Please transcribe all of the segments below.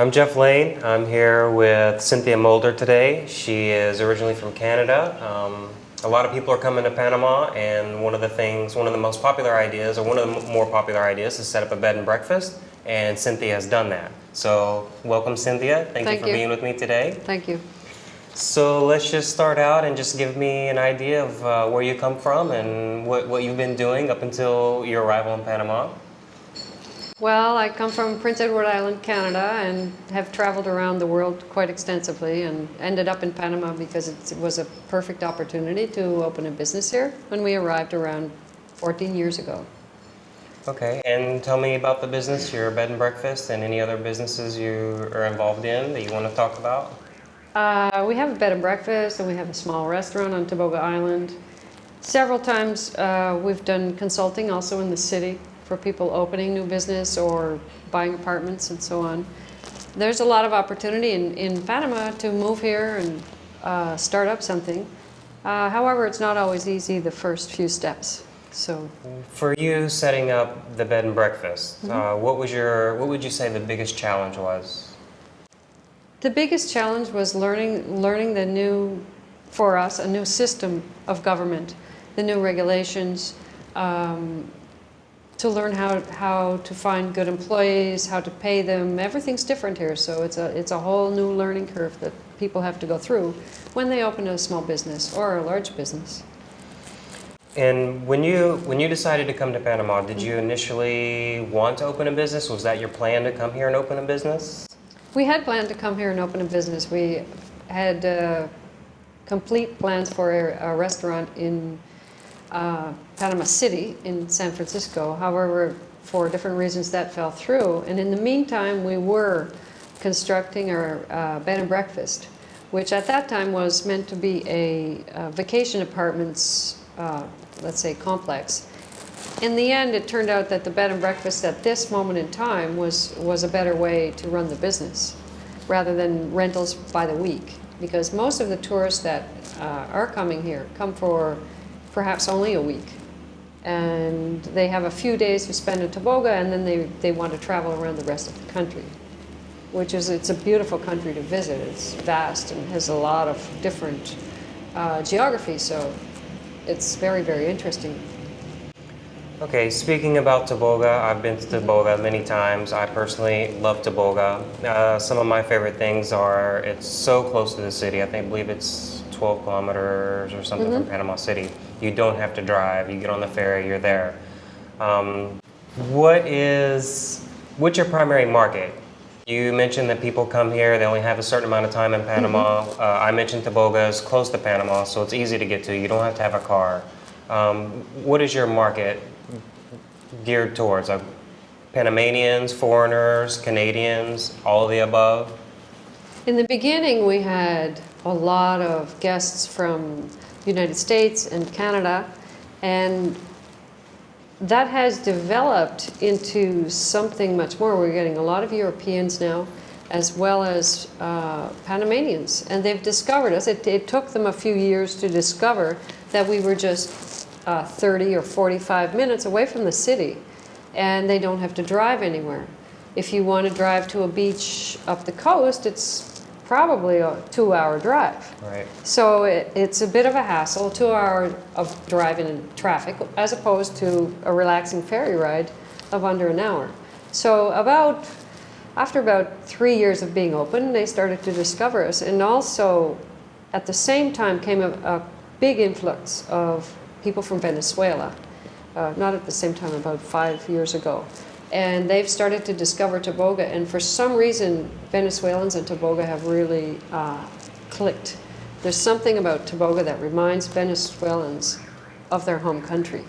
I'm Jeff Lane. I'm here with Cynthia Mulder today. She is originally from Canada. A lot of people are coming to Panama, and one of the most popular ideas, or one of the more popular ideas, is set up a bed and breakfast, and Cynthia has done that. So welcome, Cynthia. Thank you for being with me today. Thank you. So let's just start out and just give me an idea of where you come from and what you've been doing up until your arrival in Panama. Well, I come from Prince Edward Island, Canada, and have traveled around the world quite extensively and ended up in Panama because it was a perfect opportunity to open a business here when we arrived around 14 years ago. Okay, and tell me about the business, your bed and breakfast, and any other businesses you are involved in that you want to talk about. We have a bed and breakfast, and we have a small restaurant on Tobago Island. Several times we've done consulting also in the city for people opening new business or buying apartments and so on. There's a lot of opportunity in Panama to move here and start up something. However, it's not always easy the first few steps. So, for you setting up the bed and breakfast, what would you say the biggest challenge was? The biggest challenge was learning the new, for us, a new system of government, the new regulations, to learn how to find good employees, how to pay them. Everything's different here, so it's a whole new learning curve that people have to go through when they open a small business or a large business. And when you decided to come to Panama, did you initially want to open a business? Was that your plan to come here and open a business? We had planned to come here and open a business. We had complete plans for a restaurant in Panama City in San Francisco. However, for different reasons that fell through. And in the meantime, we were constructing our bed and breakfast, which at that time was meant to be a vacation apartments, let's say, complex. In the end, it turned out that the bed and breakfast at this moment in time was a better way to run the business rather than rentals by the week, because most of the tourists that are coming here come for perhaps only a week, and they have a few days to spend in Tobago, and then they want to travel around the rest of the country, it's a beautiful country to visit. It's vast and has a lot of different geography, so it's very, very interesting. Okay, speaking about Tobago, I've been to Tobago many times. I personally love Tobago. Some of my favorite things are it's so close to the city. I believe it's 12 kilometers or something from Panama City. You don't have to drive. You get on the ferry, you're there. What's your primary market? You mentioned that people come here, they only have a certain amount of time in Panama. I mentioned Tobago is close to Panama, so it's easy to get to. You don't have to have a car. What is your market geared towards? Panamanians, foreigners, Canadians, all of the above? In the beginning, we had a lot of guests from the United States and Canada, and that has developed into something much more. We're getting a lot of Europeans now, as well as Panamanians, and they've discovered us. It took them a few years to discover that we were just 30 or 45 minutes away from the city, and they don't have to drive anywhere. If you want to drive to a beach up the coast, it's probably a 2-hour drive. Right. So it's a bit of a hassle, 2 hours of driving in traffic, as opposed to a relaxing ferry ride of under an hour. So after about 3 years of being open, they started to discover us. And also, at the same time, came a big influx of people from Venezuela. Not at the same time, about 5 years ago. And they've started to discover Tobago, and for some reason, Venezuelans and Tobago have really clicked. There's something about Tobago that reminds Venezuelans of their home country.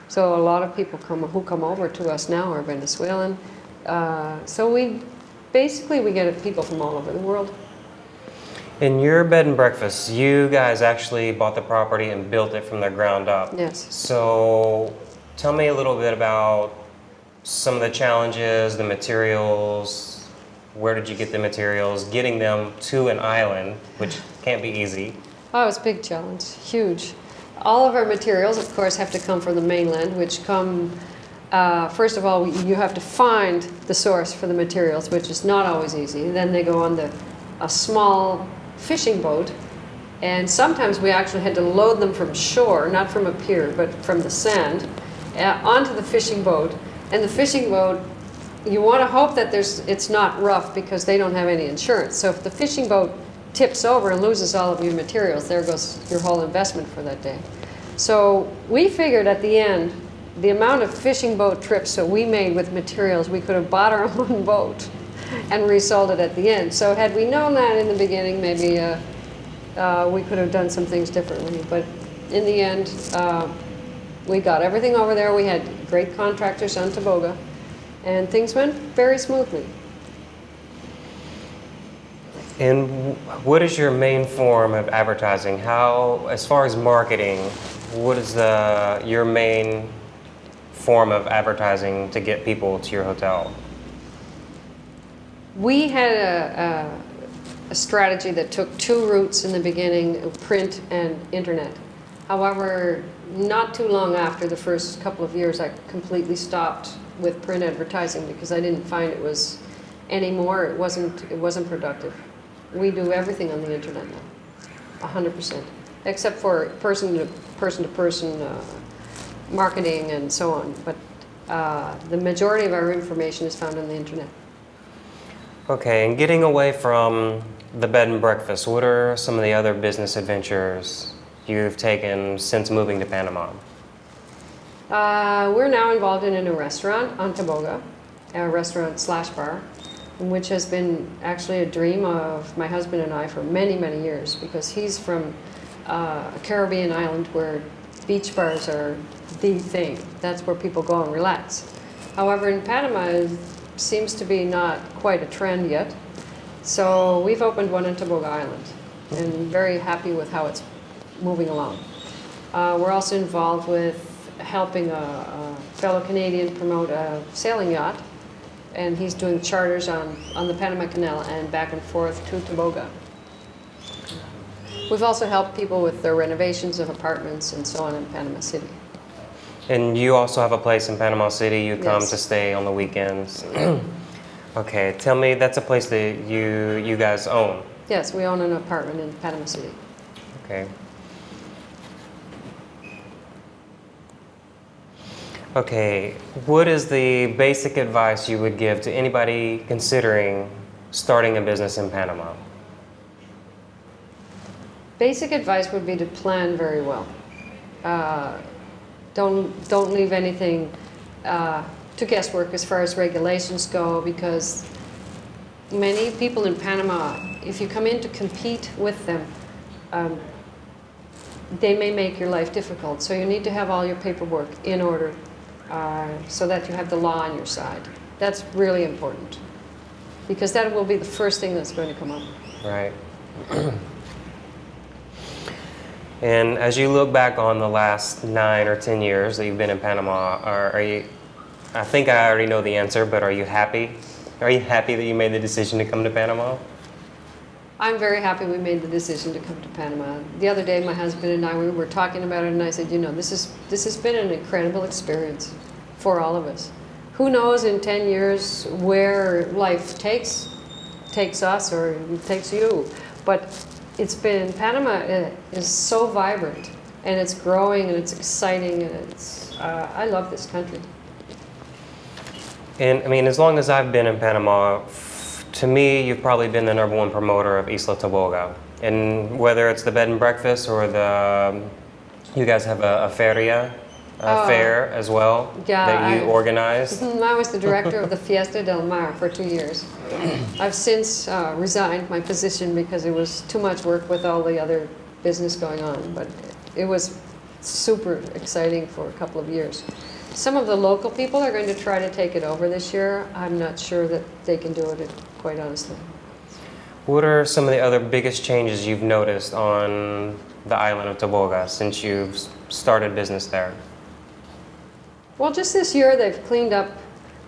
So a lot of people who come over to us now are Venezuelan. So we get people from all over the world. In your bed and breakfast, you guys actually bought the property and built it from the ground up. Yes. So tell me a little bit about some of the challenges, the materials. Where did you get the materials? Getting them to an island, which can't be easy. Oh, it's a big challenge, huge. All of our materials, of course, have to come from the mainland, which come first of all, you have to find the source for the materials, which is not always easy. Then they go on a small fishing boat, and sometimes we actually had to load them from shore, not from a pier, but from the sand, onto the fishing boat. And the fishing boat, you want to hope that it's not rough because they don't have any insurance. So if the fishing boat tips over and loses all of your materials, there goes your whole investment for that day. So we figured at the end, the amount of fishing boat trips that we made with materials, we could have bought our own boat and resold it at the end. So had we known that in the beginning, maybe we could have done some things differently. But in the end, we got everything over there. We had great contractors on Tobago, and things went very smoothly. And what is your main form of advertising? How, as far as marketing, what is your main form of advertising to get people to your hotel? We had a strategy that took two routes in the beginning, print and internet. However, not too long after the first couple of years, I completely stopped with print advertising because I didn't find it was anymore. It wasn't productive. We do everything on the internet now, 100%, except for person-to-person marketing and so on. But the majority of our information is found on the internet. Okay, and getting away from the bed and breakfast, what are some of the other business adventures you've taken since moving to Panama? We're now involved in a restaurant on Tobago, a restaurant/bar, which has been actually a dream of my husband and I for many, many years, because he's from a Caribbean island where beach bars are the thing. That's where people go and relax. However, in Panama, it seems to be not quite a trend yet. So we've opened one in Tobago Island, and very happy with how it's moving along. We're also involved with helping a fellow Canadian promote a sailing yacht, and he's doing charters on the Panama Canal and back and forth to Tobago. We've also helped people with their renovations of apartments and so on in Panama City. And you also have a place in Panama City you come Yes. to stay on the weekends. Okay, tell me, that's a place that you guys own. Yes, we own an apartment in Panama City. Okay. Okay, what is the basic advice you would give to anybody considering starting a business in Panama? Basic advice would be to plan very well. Don't leave anything to guesswork as far as regulations go, because many people in Panama, if you come in to compete with them, they may make your life difficult. So you need to have all your paperwork in order so that you have the law on your side. That's really important, because that will be the first thing that's going to come up. Right. And as you look back on the last 9 or 10 years that you've been in Panama, are you, I think I already know the answer, but are you happy? Are you happy that you made the decision to come to Panama? I'm very happy we made the decision to come to Panama. The other day, my husband and I, we were talking about it, and I said, you know, this has been an incredible experience for all of us. Who knows in 10 years where life takes us or takes you, but Panama is so vibrant, and it's growing, and it's exciting, and I love this country. And I mean, as long as I've been in Panama, to me, you've probably been the #1 promoter of Isla Tobago. And whether it's the bed and breakfast or you guys have a feria, fair as well, that you organized. I was the director of the Fiesta del Mar for 2 years. I've since resigned my position because it was too much work with all the other business going on, but it was super exciting for a couple of years. Some of the local people are going to try to take it over this year. I'm not sure that they can do it, quite honestly. What are some of the other biggest changes you've noticed on the island of Tobago since you've started business there? Well, just this year they've cleaned up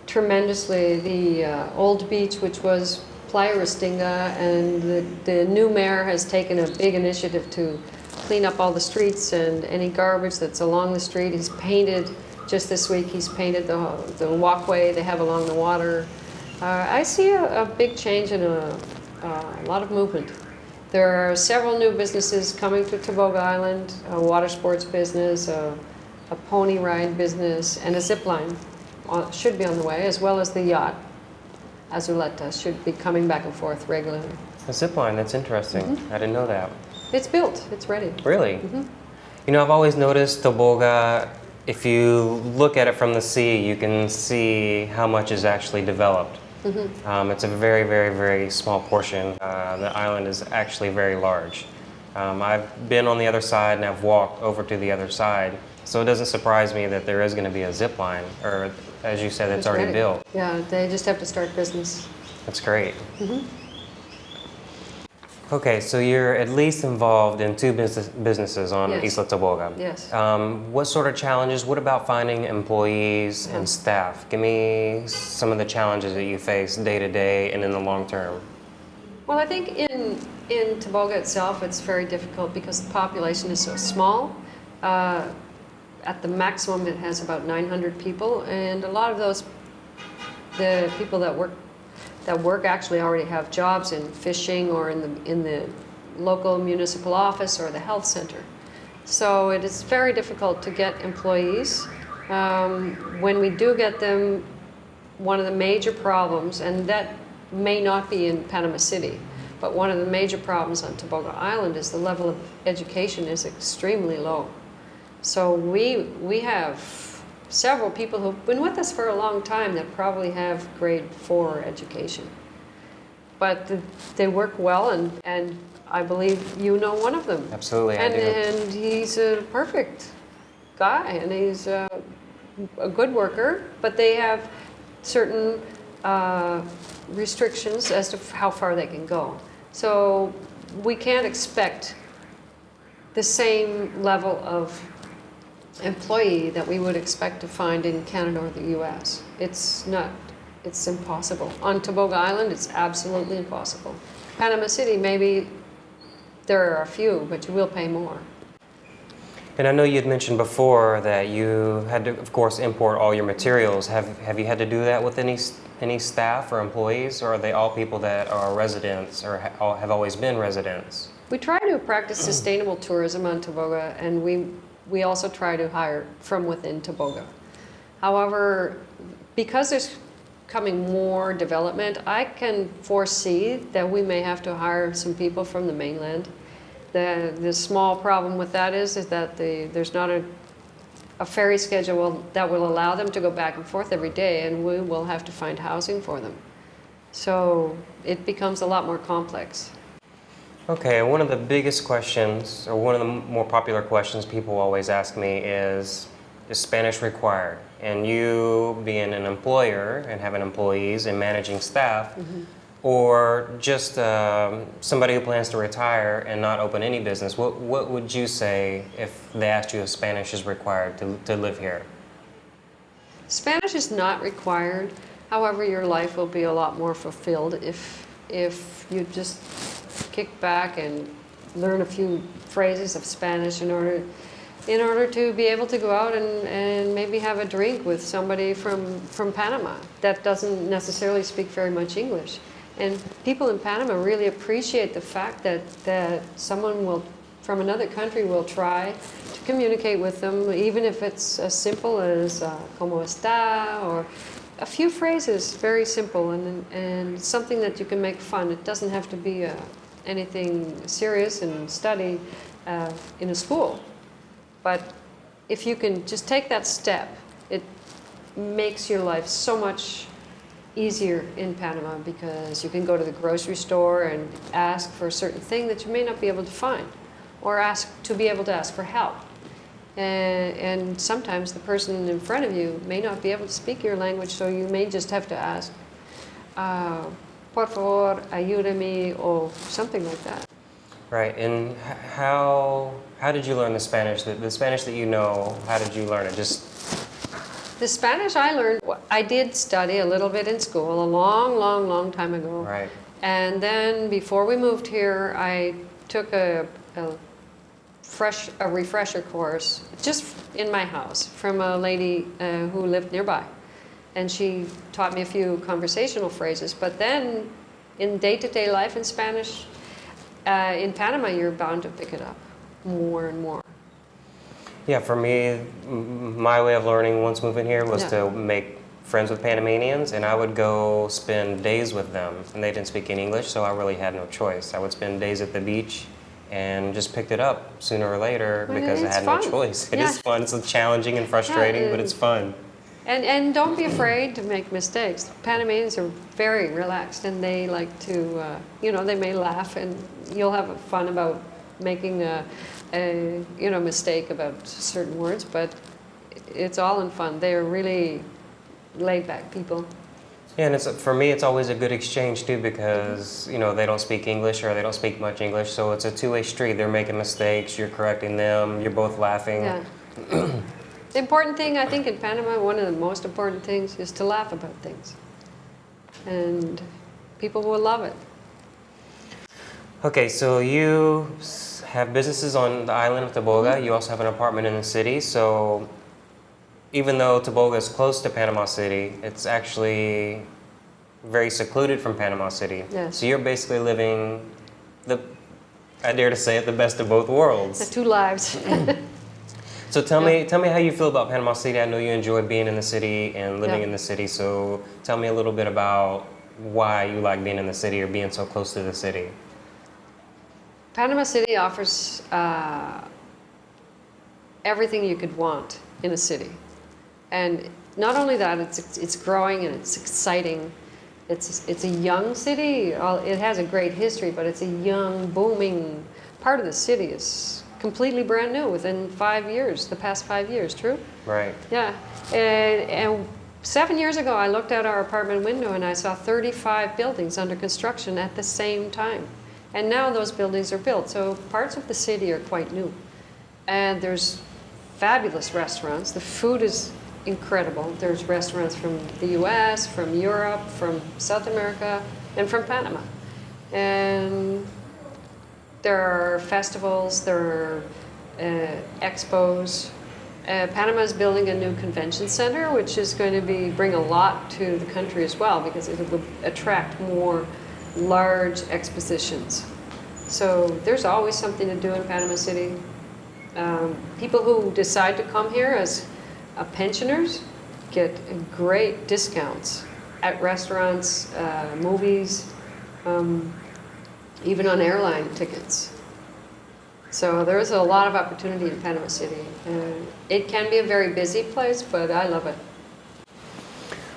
tremendously the old beach, which was Playa Restinga, and the new mayor has taken a big initiative to clean up all the streets and any garbage that's along the street. He's painted Just this week, he's painted the walkway they have along the water. I see a big change and a lot of movement. There are several new businesses coming to Tobago Island, a water sports business, a pony ride business, and a zip line should be on the way, as well as the yacht. Azuleta should be coming back and forth regularly. A zip line, that's interesting. I didn't know that. It's built, it's ready. Really? You know, I've always noticed Tobago, if you look at it from the sea, you can see how much is actually developed. It's a very, very, very small portion. The island is actually very large. I've been on the other side and I've walked over to the other side, so it doesn't surprise me that there is going to be a zip line, or as you said, it's already ready. built. Yeah, they just have to start business. That's great. Okay, so you're at least involved in two businesses on Yes. Isla Tobago. Yes. What sort of challenges, what about finding employees and staff? Give me some of the challenges that you face day to day and in the long term. Well, I think in Tobago itself, it's very difficult because the population is so small. At the maximum, it has about 900 people, and a lot of those, the people that work actually already have jobs in fishing or in the local municipal office or the health center. So it is very difficult to get employees. When we do get them, one of the major problems, and that may not be in Panama City, but one of the major problems on Tobago Island is the level of education is extremely low. So we have several people who've been with us for a long time that probably have grade 4 education. But they work well, and I believe you know one of them. Absolutely, I do. And he's a perfect guy, and he's a good worker, but they have certain restrictions as to how far they can go. So we can't expect the same level of employee that we would expect to find in Canada or the US. It's not, it's impossible. On Tobago Island, it's absolutely impossible. Panama City, maybe there are a few, but you will pay more. And I know you'd mentioned before that you had to, of course, import all your materials. Have you had to do that with any staff or employees, or are they all people that are residents or have always been residents? We try to practice sustainable tourism on Tobago, and we also try to hire from within Tobago. However, because there's coming more development, I can foresee that we may have to hire some people from the mainland. The small problem with that is that there's not a ferry schedule that will allow them to go back and forth every day, and we will have to find housing for them. So it becomes a lot more complex. Okay, one of the biggest questions, or one of the more popular questions people always ask me is Spanish required? And you being an employer and having employees and managing staff, or just somebody who plans to retire and not open any business, what would you say if they asked you if Spanish is required to live here? Spanish is not required. However, your life will be a lot more fulfilled if you just kick back and learn a few phrases of Spanish in order to be able to go out and maybe have a drink with somebody from Panama that doesn't necessarily speak very much English. And people in Panama really appreciate the fact that someone from another country will try to communicate with them, even if it's as simple as "Cómo está?" or a few phrases, very simple, and something that you can make fun. It doesn't have to be anything serious and study in a school. But if you can just take that step, it makes your life so much easier in Panama, because you can go to the grocery store and ask for a certain thing that you may not be able to find, or be able to ask for help. And sometimes the person in front of you may not be able to speak your language, so you may just have to ask, por favor, ayúdame, or something like that. Right, and how did you learn the Spanish? The Spanish that you know, how did you learn it? The Spanish I learned, I did study a little bit in school a long time ago. Right. And then before we moved here, I took a a refresher course just in my house from a lady who lived nearby. And she taught me a few conversational phrases. But then in day-to-day life in Spanish, in Panama, you're bound to pick it up more and more. Yeah, for me, my way of learning once moving here was to make friends with Panamanians, and I would go spend days with them. And they didn't speak any English, so I really had no choice. I would spend days at the beach and just picked it up sooner or later because I had no choice. It is fun. It's challenging and frustrating, but it's fun. And don't be afraid to make mistakes. Panamanians are very relaxed, and they like to, they may laugh, and you'll have fun about making a mistake about certain words, but it's all in fun. They're really laid-back people. Yeah, and for me, it's always a good exchange too because they don't speak English or they don't speak much English, so it's a two-way street. They're making mistakes, you're correcting them, you're both laughing. Yeah. The important thing, I think, in Panama, one of the most important things is to laugh about things. And people will love it. Okay, so you have businesses on the island of Tobago. You also have an apartment in the city. So even though Tobago is close to Panama City, it's actually very secluded from Panama City. Yes. So you're basically living I dare to say it, the best of both worlds. The two lives. So tell me how you feel about Panama City. I know you enjoy being in the city and living in the city. So tell me a little bit about why you like being in the city or being so close to the city. Panama City offers everything you could want in a city. And not only that, it's growing and it's exciting. It's a young city. It has a great history, but it's a young, booming part of the city. Is completely brand new within 5 years, the past 5 years, true? Right. Yeah. And 7 years ago, I looked out our apartment window and I saw 35 buildings under construction at the same time. And now those buildings are built. So parts of the city are quite new. And there's fabulous restaurants. The food is incredible. There's restaurants from the US, from Europe, from South America, and from Panama. And there are festivals, there are expos. Panama is building a new convention center, which is going to bring a lot to the country as well, because it will attract more large expositions. So there's always something to do in Panama City. People who decide to come here as pensioners get great discounts at restaurants, movies, even on airline tickets. So there's a lot of opportunity in Panama City. It can be a very busy place, but I love it.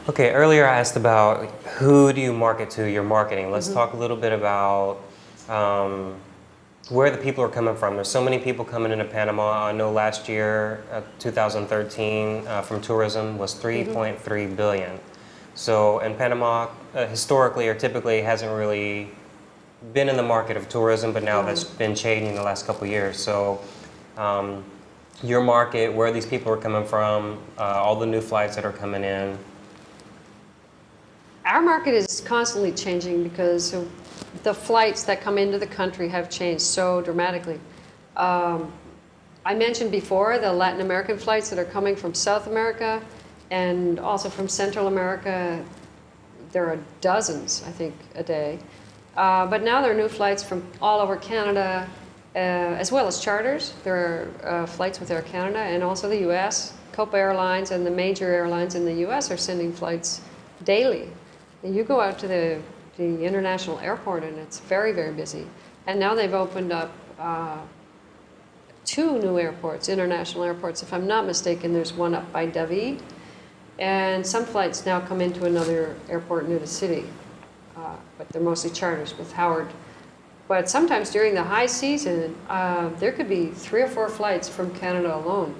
Okay, earlier I asked about who do you market to, your marketing. Let's talk a little bit about where the people are coming from. There's so many people coming into Panama. I know last year, 2013, from tourism was 3.3 billion. So, and Panama historically or typically hasn't really been in the market of tourism, but now that's been changing the last couple of years. So your market, where these people are coming from, all the new flights that are coming in. Our market is constantly changing because the flights that come into the country have changed so dramatically. I mentioned before the Latin American flights that are coming from South America and also from Central America. There are dozens, I think, a day. But now there are new flights from all over Canada, as well as charters. There are flights with Air Canada and also the US. Copa Airlines and the major airlines in the US are sending flights daily. And you go out to the international airport and it's very, very busy. And now they've opened up 2 new airports, international airports. If I'm not mistaken, there's one up by David. And some flights now come into another airport near the city. But they're mostly charters with Howard. But sometimes during the high season, there could be 3 or 4 flights from Canada alone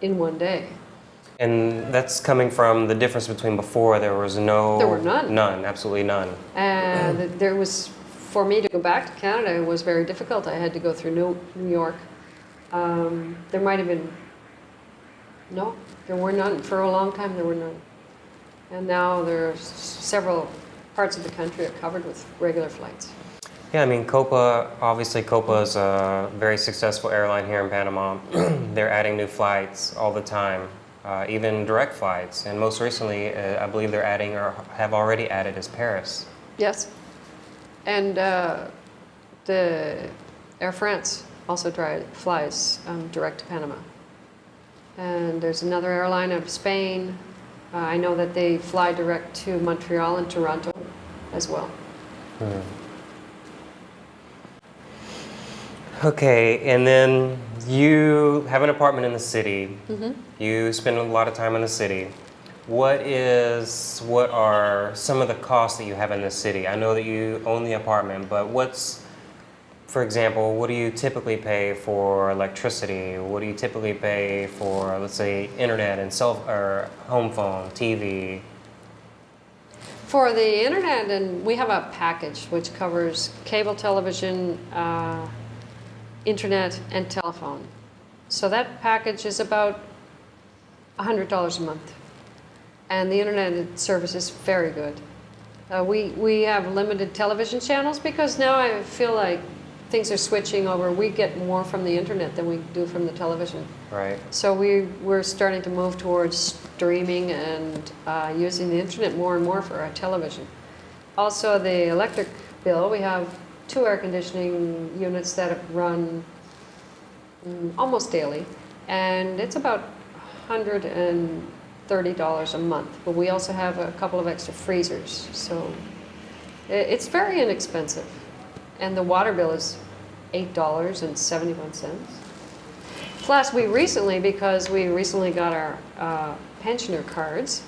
in one day. And that's coming from the difference between before there was no... There were none. None, absolutely none. And there was, for me to go back to Canada, it was very difficult. I had to go through New York. There might have been, no, there were none. For a long time, there were none. And now there are several parts of the country are covered with regular flights. Yeah, I mean, Copa, obviously Copa is a very successful airline here in Panama. They're adding new flights all the time, even direct flights. And most recently, I believe they're adding or have already added is Paris. Yes. And the Air France also flies direct to Panama. And there's another airline out of Spain. I know that they fly direct to Montreal and Toronto as well. Okay, and then you have an apartment in the city. You spend a lot of time in the city. What are some of the costs that you have in the city? I know that you own the apartment, but for example, what do you typically pay for electricity? What do you typically pay for, let's say, internet and or home phone, TV? For the internet, and we have a package which covers cable television, internet, and telephone. So that package is about $100 a month. And the internet service is very good. We have limited television channels because now I feel like things are switching over. We get more from the internet than we do from the television. Right. So we're starting to move towards streaming and using the internet more and more for our television. Also, the electric bill, we have 2 air conditioning units that run almost daily, and it's about $130 a month. But we also have a couple of extra freezers, so it's very inexpensive. And the water bill is $8.71. Plus, because we recently got our pensioner cards,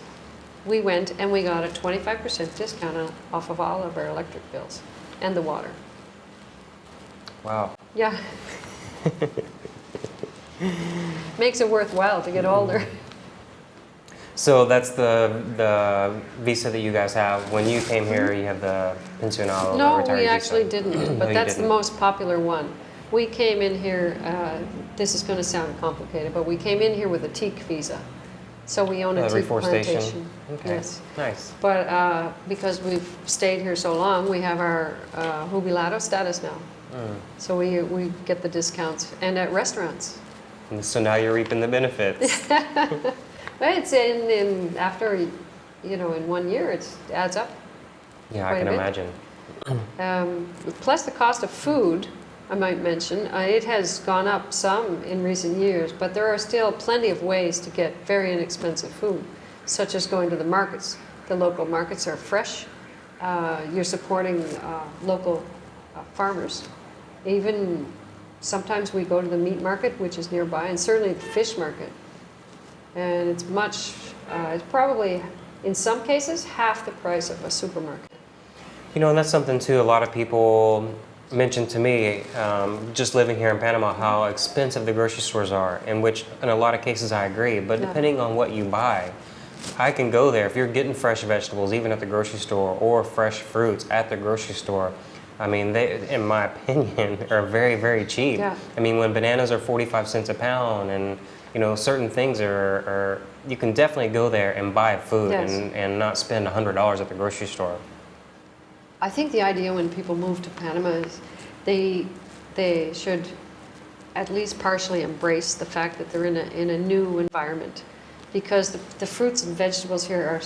we went and we got a 25% discount off of all of our electric bills and the water. Wow. Yeah. Makes it worthwhile to get older. So that's the visa that you guys have. When you came here, you have the pensionado. No, retiree we visa. actually didn't, but you that's the didn't. most popular one. We came in here, this is going to sound complicated, but we came in here with a teak visa. So we own a teak reforestation. plantation. Okay. Yes. Nice. But because we've stayed here so long, we have our jubilado status now. So we get the discounts, and at restaurants. And so now you're reaping the benefits. But it's after, in 1 year, it adds up. Yeah, I Quite a can bit. imagine. Plus the cost of food, I might mention, it has gone up some in recent years, but there are still plenty of ways to get very inexpensive food, such as going to the markets. The local markets are fresh. You're supporting local farmers. Even sometimes we go to the meat market, which is nearby, and certainly the fish market. And it's it's probably, in some cases, half the price of a supermarket. And that's something too. A lot of people mentioned to me, just living here in Panama, how expensive the grocery stores are. In a lot of cases, I agree. But depending on what you buy, I can go there. If you're getting fresh vegetables, even at the grocery store, or fresh fruits at the grocery store, I mean, they, in my opinion, are very, very cheap. Yeah. I mean, when bananas are 45 cents a pound, and certain things are you can definitely go there and buy food. Yes. and not spend $100 at the grocery store. I think the idea when people move to Panama is they should at least partially embrace the fact that they're in a new environment, because the fruits and vegetables here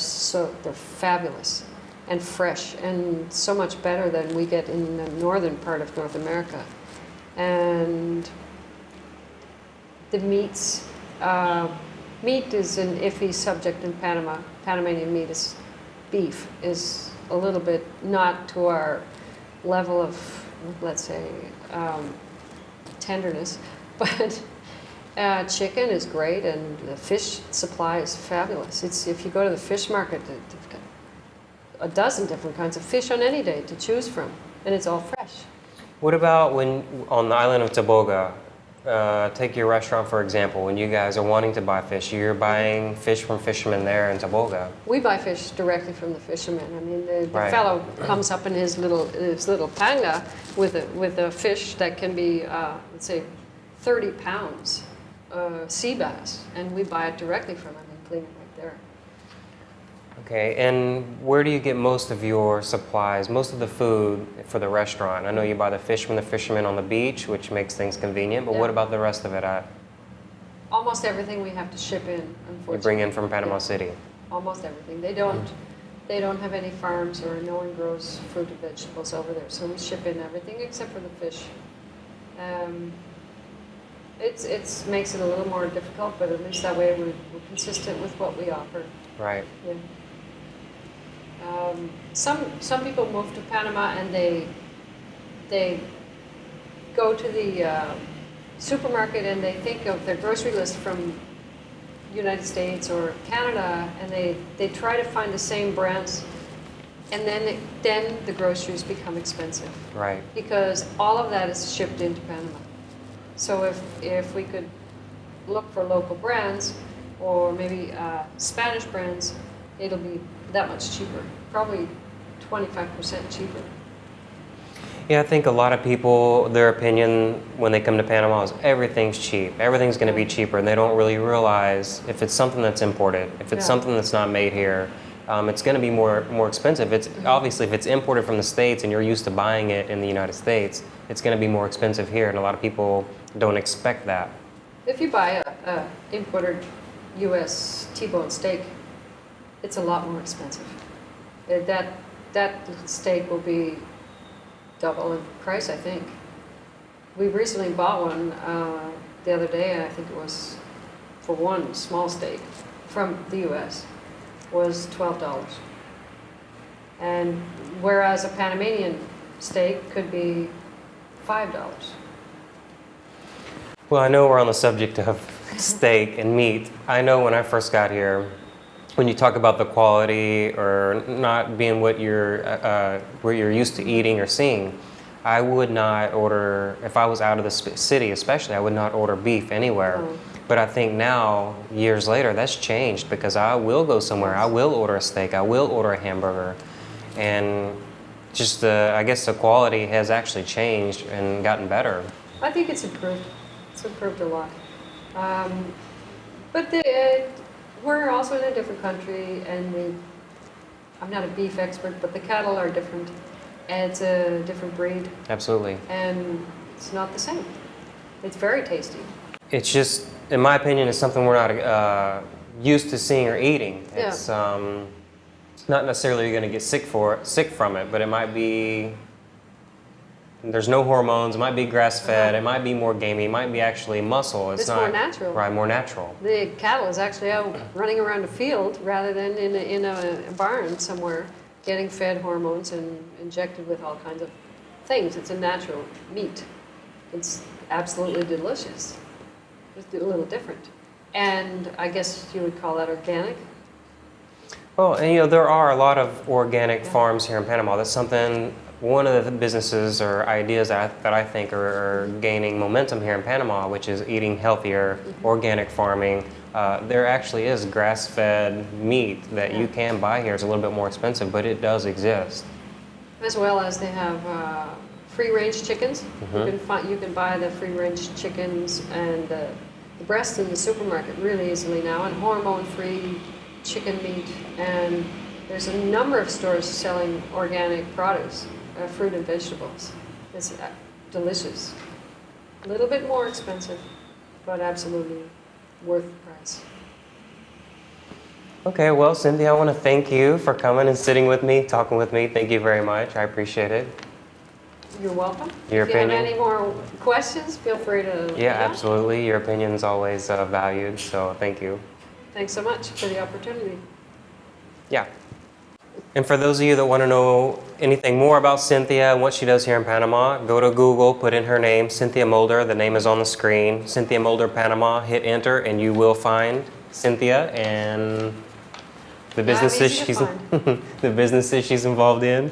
they're fabulous and fresh and so much better than we get in the northern part of North America. And the meats, meat is an iffy subject in Panama. Panamanian meat is beef is a little bit not to our level of, let's say, tenderness, but chicken is great, and the fish supply is fabulous. If you go to the fish market, they've got a dozen different kinds of fish on any day to choose from, and it's all fresh. What about when on the island of Tobago? Take your restaurant for example. When you guys are wanting to buy fish, you're buying fish from fishermen there in Tobago. We buy fish directly from the fishermen. I mean, the Right. fellow comes up in his little panga with a fish that can be, let's say, 30 pounds, sea bass, and we buy it directly from him and clean it right there. Okay, and where do you get most of your supplies, most of the food for the restaurant? I know you buy the fish from the fishermen on the beach, which makes things convenient, but what Yeah. about the rest of it? Almost everything we have to ship in, You unfortunately. bring in from Panama Yeah, City. almost everything. They don't have any farms, or no one grows fruit and vegetables over there, so we ship in everything except for the fish. It's makes it a little more difficult, but at least that way we're consistent with what we offer. Right. Yeah. Some people move to Panama and they go to the supermarket and they think of their grocery list from United States or Canada, and they try to find the same brands, and then the groceries become expensive Right. because all of that is shipped into Panama. So if we could look for local brands or maybe Spanish brands, it'll be that much cheaper, probably 25% cheaper. Yeah, I think a lot of people, their opinion when they come to Panama is everything's cheap. Everything's going to be cheaper, and they don't really realize if it's something that's imported, if it's Yeah. something that's not made here, it's going to be more expensive. It's obviously if it's imported from the States and you're used to buying it in the United States, it's going to be more expensive here, and a lot of people don't expect that. If you buy a imported U.S. T-bone steak, it's a lot more expensive. That steak will be double in price, I think. We recently bought one the other day. I think it was for one small steak from the U.S. was $12, and whereas a Panamanian steak could be $5. Well, I know we're on the subject of steak and meat. I know when I first got here, when you talk about the quality or not being what you're used to eating or seeing, I would not order, if I was out of the city especially, I would not order beef anywhere. Oh. But I think now, years later, that's changed because I will go somewhere, I will order a steak, I will order a hamburger. And just I guess the quality has actually changed and gotten better. I think it's improved. It's improved a lot. But we're also in a different country, and I'm not a beef expert, but the cattle are different. And it's a different breed, Absolutely. and it's not the same. It's very tasty. It's just, in my opinion, it's something we're not used to seeing or eating. Yeah. It's not necessarily you're going to get sick from it, but it might be, there's no hormones, it might be grass-fed, it might be more gamey, it might be actually muscle. It's not, more natural. Right, more natural. The cattle is actually out running around a field rather than in a barn somewhere, getting fed hormones and injected with all kinds of things. It's a natural meat. It's absolutely delicious. Just a little different. And I guess you would call that organic. Well, and there are a lot of organic farms here in Panama. That's something, one of the businesses or ideas that I think are gaining momentum here in Panama, which is eating healthier, organic farming. There actually is grass-fed meat that you can buy here. It's a little bit more expensive, but it does exist. As well as they have free-range chickens. You can buy the free-range chickens and the breast in the supermarket really easily now, and hormone-free chicken meat. And there's a number of stores selling organic produce, fruit and vegetables. It's delicious. A little bit more expensive, but absolutely worth the price. Okay, well, Cynthia, I want to thank you for coming and sitting with me, talking with me. Thank you very much. I appreciate it. You're welcome. Your if you opinion? have any more questions, feel free to. Yeah, absolutely. Your opinion is always valued, so thank you. Thanks so much for the opportunity. Yeah. And for those of you that want to know anything more about Cynthia and what she does here in Panama, go to Google, put in her name, Cynthia Mulder. The name is on the screen. Cynthia Mulder, Panama. Hit enter, and you will find Cynthia and the businesses easy to the businesses she's involved in.